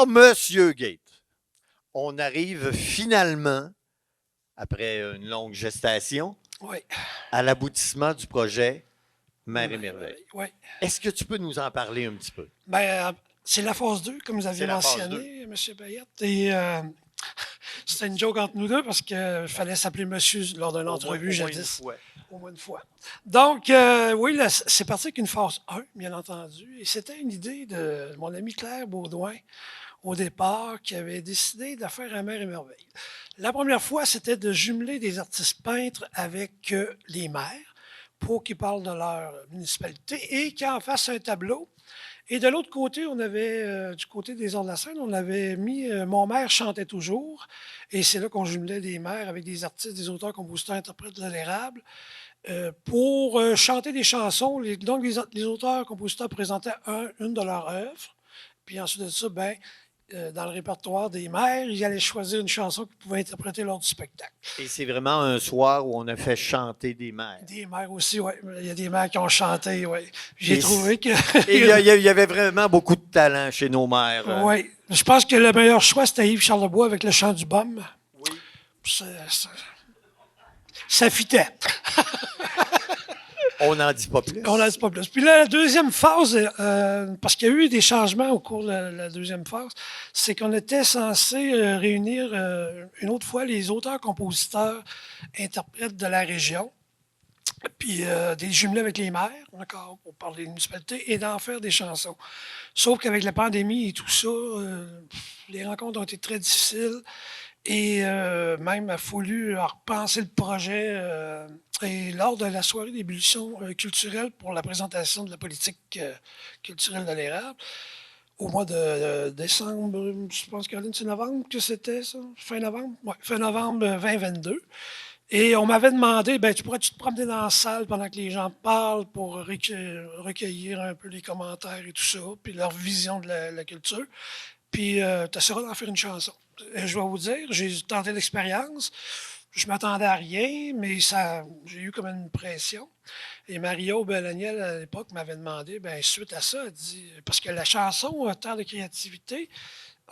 Monsieur Gate, on arrive finalement, après une longue gestation, Oui. à l'aboutissement du projet Mer et Oui. Merveille. Oui. Est-ce que tu peux nous en parler un petit peu? Ben, c'est la phase 2, comme vous aviez C'est la phase 2. mentionné, M. Payette. Et c'était une joke entre nous deux parce qu'il fallait s'appeler monsieur lors d'une entrevue Au moins une jadis. fois. Au moins une fois. Donc, oui, là, c'est parti avec une phase 1, bien entendu. Et c'était une idée de mon ami Claire Baudouin, au départ, qui avait décidé de faire un Mer et Merveille. La première fois, c'était de jumeler des artistes peintres avec les maires pour qu'ils parlent de leur municipalité et qu'ils en fassent un tableau. Et de l'autre côté, on avait, du côté des arts de la scène, on avait mis Mon maire chantait toujours. Et c'est là qu'on jumelait des maires avec des artistes, des auteurs, compositeurs, interprètes de l'érable pour chanter des chansons. Donc, les auteurs, compositeurs présentaient une de leurs œuvres. Puis ensuite de ça, ben, dans le répertoire des maires, ils allaient choisir une chanson qu'ils pouvaient interpréter lors du spectacle. Et c'est vraiment un soir où on a fait chanter des mères. Des maires aussi, oui. Il y a des maires qui ont chanté, oui. J'ai trouvé que... Et il y avait vraiment beaucoup de talent chez nos mères. Oui. Je pense que le meilleur choix, c'était Yves Charlebois avec le chant du baume. Oui. Ça fitait. On n'en dit pas plus. On n'en dit pas plus. Puis là, la deuxième phase, parce qu'il y a eu des changements au cours de la deuxième phase, c'est qu'on était censé réunir une autre fois les auteurs, compositeurs, interprètes de la région, puis des jumelés avec les maires, encore, pour parler de municipalité, et d'en faire des chansons. Sauf qu'avec la pandémie et tout ça, les rencontres ont été très difficiles. Et même, il a fallu repenser le projet. Et lors de la soirée d'ébullition culturelle pour la présentation de la politique culturelle de l'érable, au mois de décembre, je pense, Caroline, c'est novembre que c'était ça? Fin novembre? Oui, fin novembre 2022. Et on m'avait demandé, ben, tu pourrais-tu te promener dans la salle pendant que les gens parlent pour recueillir un peu les commentaires et tout ça, puis leur vision de la culture. Puis, tu essaieras d'en faire une chanson. Je vais vous dire, j'ai tenté l'expérience. Je m'attendais à rien, mais j'ai eu comme une pression. Et Mario Belaniel, à l'époque, m'avait demandé, ben, suite à ça, elle dit, parce que la chanson Terre de créativité,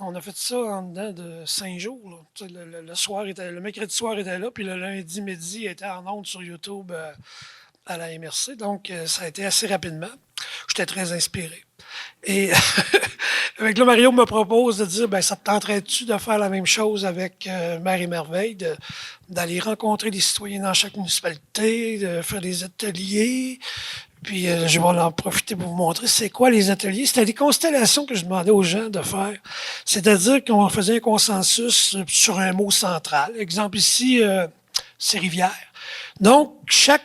on a fait ça en dedans de 5 jours. Là. Le mercredi soir était là, puis le lundi midi était en ondes sur YouTube à la MRC. Donc, ça a été assez rapidement. J'étais très inspiré. Et avec là, Mario me propose de dire, ben, ça te tenterait-tu de faire la même chose avec Mer et Merveille, d'aller rencontrer des citoyens dans chaque municipalité, de faire des ateliers. Puis je vais en profiter pour vous montrer c'est quoi les ateliers. C'était des constellations que je demandais aux gens de faire. C'est-à-dire qu'on faisait un consensus sur un mot central. Exemple ici, c'est rivière. Donc, chaque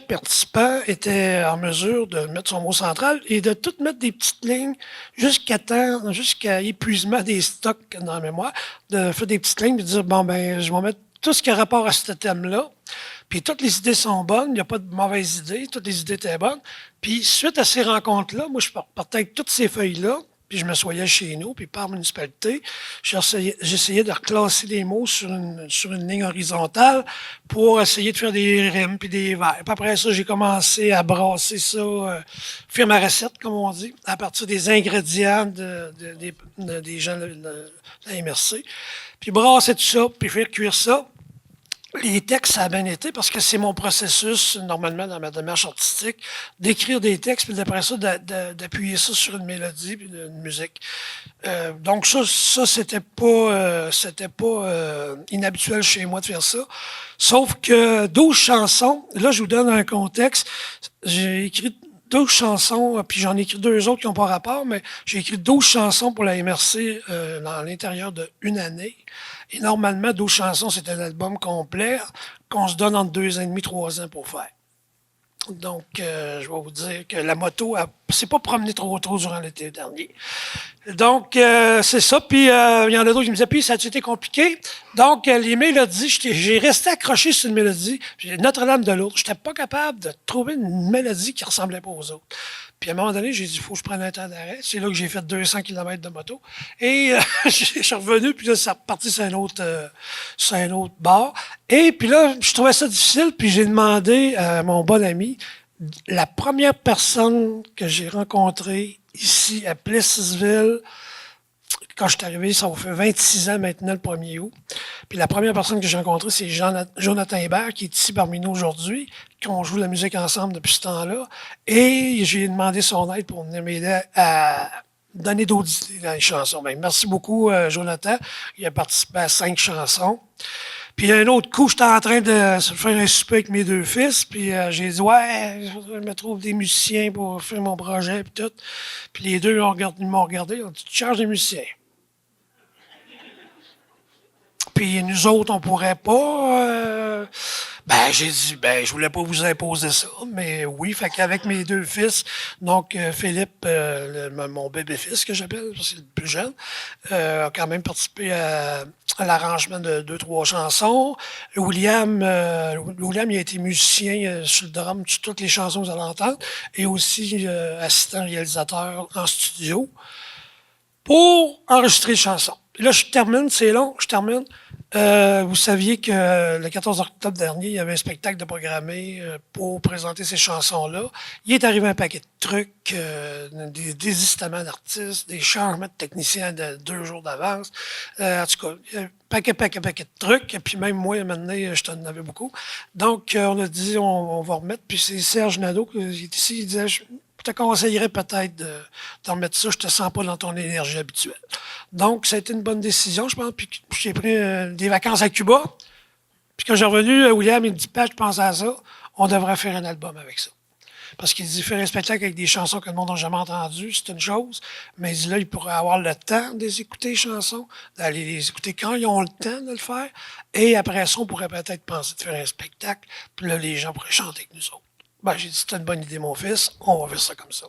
participant était en mesure de mettre son mot central et de tout mettre des petites lignes jusqu'à épuisement des stocks dans la mémoire, de faire des petites lignes et de dire, bon, ben, je vais mettre tout ce qui a rapport à ce thème-là. Puis toutes les idées sont bonnes, il n'y a pas de mauvaises idées, toutes les idées étaient bonnes. Puis suite à ces rencontres-là, moi, je partais avec toutes ces feuilles-là, puis je m'assoyais chez nous, puis par municipalité, j'essayais de reclasser les mots sur une ligne horizontale pour essayer de faire des rimes puis des vers. Puis après ça, j'ai commencé à brasser ça, faire ma recette, comme on dit, à partir des ingrédients des gens de la MRC. Puis brasser tout ça, puis faire cuire ça. Les textes, ça a bien été parce que c'est mon processus, normalement, dans ma démarche artistique, d'écrire des textes, puis après ça, d'appuyer ça sur une mélodie, puis une musique. Donc ça c'était pas inhabituel chez moi de faire ça. Sauf que 12 chansons, là, je vous donne un contexte. J'ai écrit 12 chansons, puis j'en ai écrit 2 autres qui n'ont pas rapport, mais j'ai écrit 12 chansons pour la MRC dans l'intérieur d'une année. Et normalement, 12 chansons, c'est un album complet qu'on se donne entre 2 ans et demi, 3 ans pour faire. Donc, je vais vous dire que la moto s'est pas promenée trop durant l'été dernier. Donc, c'est ça. Puis, il y en a d'autres qui me disaient, puis ça a été compliqué. Donc, les mélodies, j'ai resté accroché sur une mélodie. Notre-Dame de l'autre. Je n'étais pas capable de trouver une mélodie qui ressemblait pas aux autres. Puis à un moment donné, j'ai dit, il faut que je prenne un temps d'arrêt. C'est là que j'ai fait 200 km de moto. Et je suis revenu, puis là, ça reparti sur un autre bar. Et puis là, je trouvais ça difficile, puis j'ai demandé à mon bon ami, la première personne que j'ai rencontrée ici à Plessisville, quand je suis arrivé, ça va faire 26 ans maintenant, le 1er août. Puis la première personne que j'ai rencontrée, c'est Jonathan Hébert, qui est ici parmi nous aujourd'hui, qu'on joue de la musique ensemble depuis ce temps-là. Et j'ai demandé son aide pour venir m'aider à donner d'autres idées dans les chansons. Ben, merci beaucoup, Jonathan. Il a participé à 5 chansons. Puis un autre coup, j'étais en train de faire un souper avec mes 2 fils, puis j'ai dit « Ouais, je me trouve des musiciens pour faire mon projet, puis tout. » Puis les deux ils m'ont regardé, ils ont dit « Tu charges des musiciens. » Puis nous autres, on pourrait pas. J'ai dit, je voulais pas vous imposer ça, mais oui, fait qu'avec mes 2 fils, donc Philippe, mon bébé-fils que j'appelle, c'est le plus jeune, a quand même participé à l'arrangement de 2-3 chansons. William, il a été musicien sur le drum, sur toutes les chansons que vous allez entendre, et aussi assistant réalisateur en studio pour enregistrer les chansons. Et là, je termine, c'est long, je termine. Vous saviez que le 14 octobre dernier, il y avait un spectacle de programmé pour présenter ces chansons-là. Il est arrivé un paquet de trucs, des désistements d'artistes, des changements de techniciens de 2 jours d'avance. En tout cas, il y a un paquet de trucs. Et puis même moi, maintenant, je t'en avais beaucoup. Donc, on a dit, on va remettre. Puis c'est Serge Nadeau qui est ici, il disait... Je te conseillerais peut-être d'en remettre ça, je te sens pas dans ton énergie habituelle. Donc, ça a été une bonne décision, je pense. Puis j'ai pris des vacances à Cuba. Puis quand j'ai revenu, William, il me dit, Pat, je pense à ça, on devrait faire un album avec ça. Parce qu'il dit, faire un spectacle avec des chansons que le monde n'a jamais entendues, c'est une chose. Mais il dit, là, il pourrait avoir le temps de les écouter, les chansons, d'aller les écouter quand ils ont le temps de le faire. Et après ça, on pourrait peut-être penser de faire un spectacle. Puis là, les gens pourraient chanter avec nous autres. J'ai dit, c'est une bonne idée, mon fils. On va faire ça comme ça.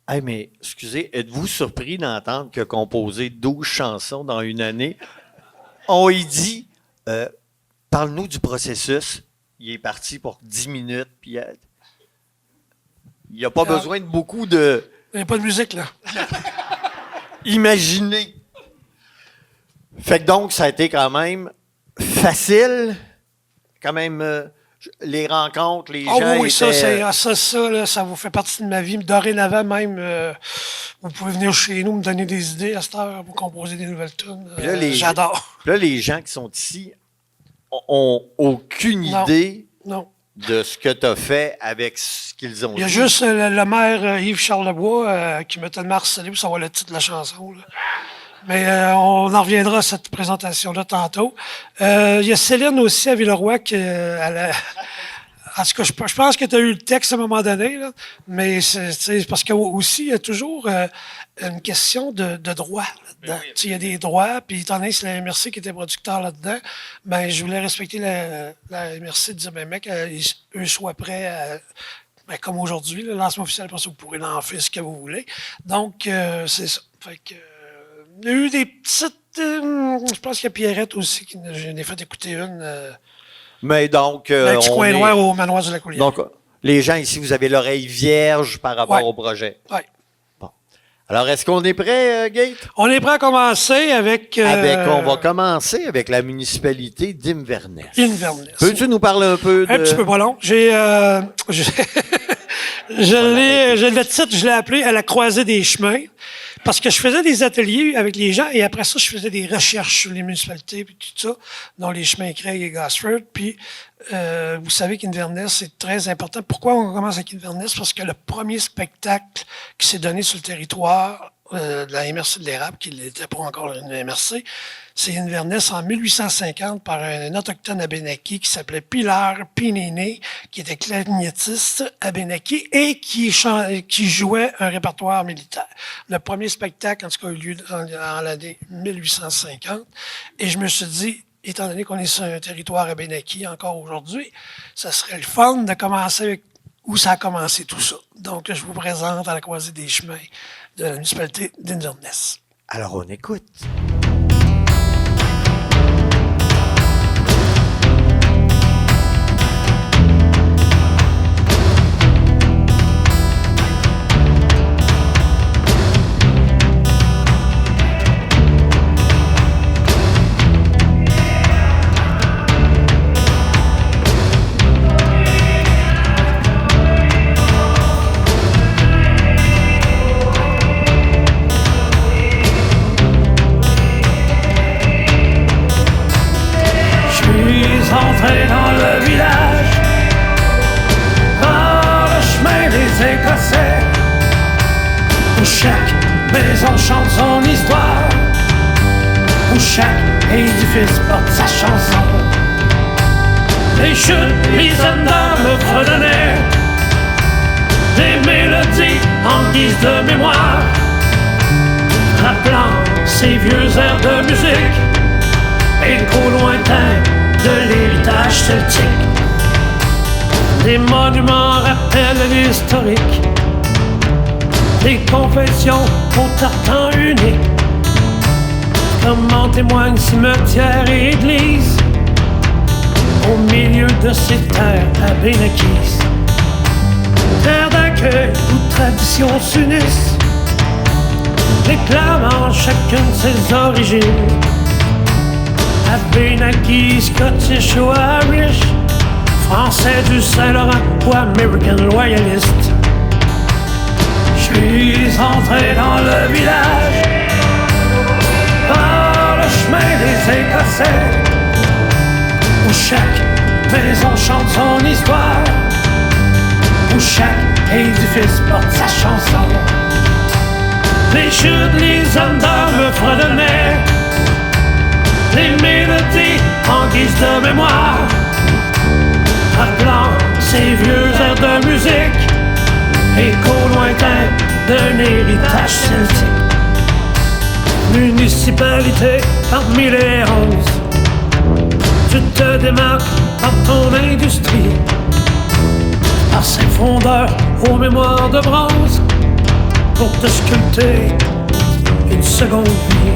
Hey, mais, excusez, êtes-vous surpris d'entendre que composer 12 chansons dans une année? On y dit, parle-nous du processus. Il est parti pour 10 minutes, puis il n'y a pas besoin de beaucoup de... Il n'y a pas de musique, là. Imaginer. Fait que donc, ça a été quand même facile, quand même... les rencontres, les gens oui, étaient... ça vous fait partie de ma vie. Dorénavant, même, vous pouvez venir chez nous, me donner des idées à cette heure pour composer des nouvelles tunes. J'adore. Là, les gens qui sont ici ont aucune idée de ce que tu as fait avec ce qu'ils ont dit. Il y a juste le maire Yves Charlebois qui m'a tellement harcelé pour savoir le titre de la chanson, là. Mais on en reviendra à cette présentation-là tantôt. Il y a Céline aussi à Villeroy qui... en tout cas, je pense que tu as eu le texte à un moment donné, là, mais c'est parce qu'aussi, il y a toujours une question de droit là-dedans. Oui. Il y a des droits, puis étant donné que c'est la MRC qui était producteur là-dedans, je voulais respecter la MRC de dire, mec, eux soient prêts à... comme aujourd'hui, le lancement officiel, parce que vous pourrez en faire ce que vous voulez. Donc, c'est ça. Fait que... il y a eu des petites... je pense qu'il y a Pierrette aussi, qui j'en ai fait écouter une. Mais donc... un petit coin noir au manoir de la Coulière. Donc, les gens ici, vous avez l'oreille vierge par rapport au projet. Oui. Bon. Alors, est-ce qu'on est prêt, Gate? On est prêt à commencer avec... On va commencer avec la municipalité d'Inverness. Inverness. Peux-tu nous parler un peu de... Un petit peu pas long. Le titre, je l'ai appelé « À la croisée des chemins ». Parce que je faisais des ateliers avec les gens et après ça, je faisais des recherches sur les municipalités et tout ça, dont les chemins Craig et Gosford. Puis, vous savez qu'Inverness, c'est très important. Pourquoi on commence avec Inverness? Parce que le premier spectacle qui s'est donné sur le territoire de la MRC de l'Érable, qui n'était pas encore une MRC, c'est Inverness en 1850 par un autochtone abénaki qui s'appelait Pilar Pinini, qui était clarinettiste abénaki et qui jouait un répertoire militaire. Le premier spectacle, en tout cas, a eu lieu en l'année 1850. Et je me suis dit, étant donné qu'on est sur un territoire abénaki encore aujourd'hui, ça serait le fun de commencer avec où ça a commencé tout ça. Donc, je vous présente à la croisée des chemins de la municipalité d'Inverness. Alors, on écoute. où chaque édifice porte sa chanson. Les chutes, les honneurs me fredonnaient des mélodies en guise de mémoire, rappelant ces vieux airs de musique, écho lointain de l'héritage celtique. Des monuments rappellent l'historique, des confessions au tartan unique, comme en témoignent cimetière et église, au milieu de ces terres abénaquises. Terre d'accueil où traditions s'unissent, réclamant chacune ses origines. Abénaki, Scottish ou Irish, Français du Saint-Laurent ou American loyaliste. J'suis entré dans le village par le chemin des Écossais, où chaque maison chante son histoire, où chaque édifice porte sa chanson. Les chutes, les honneurs me fredonnaient des mélodies en guise de mémoire, rappelant ces vieux airs de musique, écho lointain d'un héritage celtique. Municipalité parmi les 11, tu te démarques par ton industrie, par ces fondeurs aux mémoires de bronze, pour te sculpter une seconde vie.